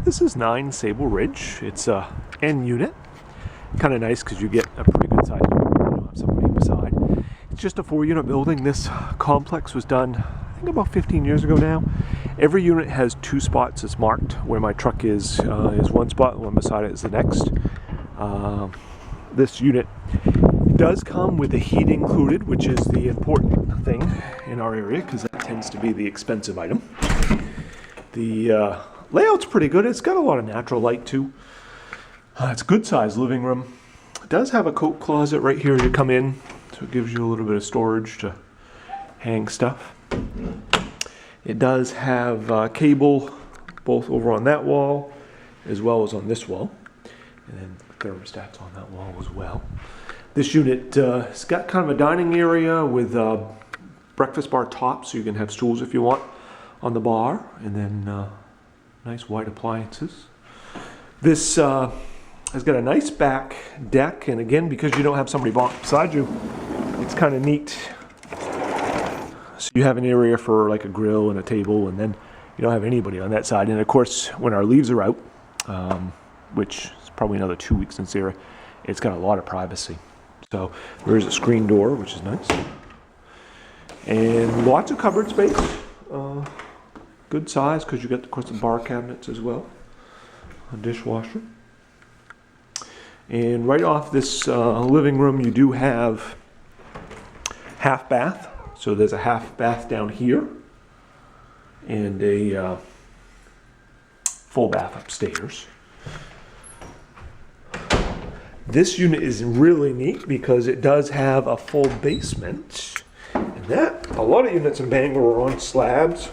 This is 9 Sable Ridge. It's a N unit. Kind of nice because you get a pretty good size unit. You don't have somebody beside. It's just a 4-unit building. This complex was done, I think, about 15 years ago now. Every unit has 2 spots that's marked. Where my truck is one spot, and one beside it is the next. This unit does come with the heat included, which is the important thing in our area because that tends to be the expensive item. The layout's pretty good. It's got a lot of natural light too. It's a good sized living room. It does have a coat closet right here as you come in, so it gives you a little bit of storage to hang stuff. It does have cable both over on that wall as well as on this wall, and then thermostats on that wall as well. This unit has got kind of a dining area with a breakfast bar top, so you can have stools if you want on the bar, and then nice wide appliances. This has got a nice back deck, and again, because you don't have somebody beside you, it's kind of neat. So you have an area for like a grill and a table, and then you don't have anybody on that side. And of course, when our leaves are out, which is probably another 2 weeks in Sarah, it's got a lot of privacy. So there's a screen door, which is nice, and lots of cupboard space. Good size because you got, of course, the bar cabinets as well, a dishwasher. And right off this living room, you do have half bath. So there's a half bath down here and a full bath upstairs. This unit is really neat because it does have a full basement. And that, a lot of units in Bangor are on slabs.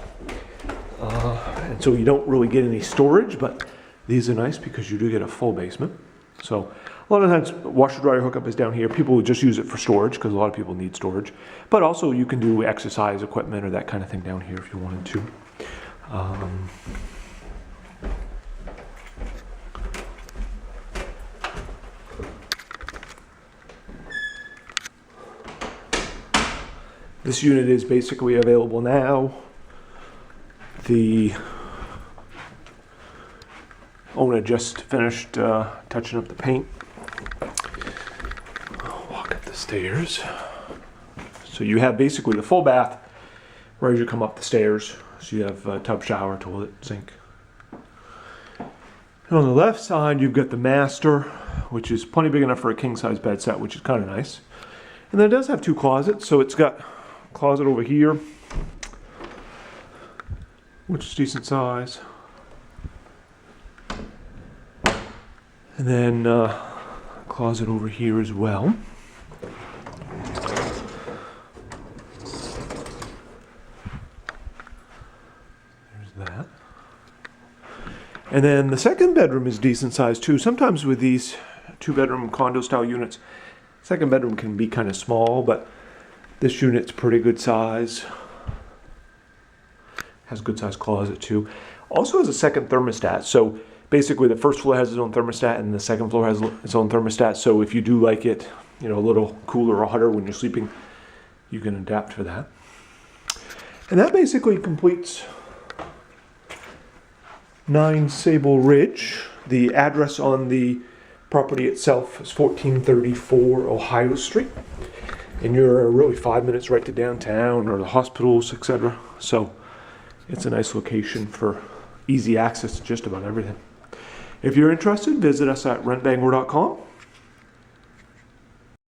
And so you don't really get any storage, but these are nice because you do get a full basement. So a lot of times washer dryer hookup is down here. People would just use it for storage because a lot of people need storage. But also you can do exercise equipment or that kind of thing down here if you wanted to. This unit is basically available now. The owner just finished touching up the paint. I'll walk up the stairs. So you have basically the full bath right as you come up the stairs. So you have a tub, shower, toilet, sink. And on the left side, you've got the master, which is plenty big enough for a king-size bed set, which is kind of nice. And then it does have 2 closets. So it's got a closet over here, which is decent size. And then a closet over here as well. There's that. And then the second bedroom is decent size too. Sometimes with these 2-bedroom condo style units, second bedroom can be kind of small, but this unit's pretty good size. Has a good size closet too. Also has a second thermostat. So basically the first floor has its own thermostat and the second floor has its own thermostat. So if you do like it, you know, a little cooler or hotter when you're sleeping, you can adapt for that. And that basically completes 9 Sable Ridge. The address on the property itself is 1434 Ohio Street. And you're really 5 minutes right to downtown or the hospitals, etc. So it's a nice location for easy access to just about everything. If you're interested, visit us at rentbangor.com.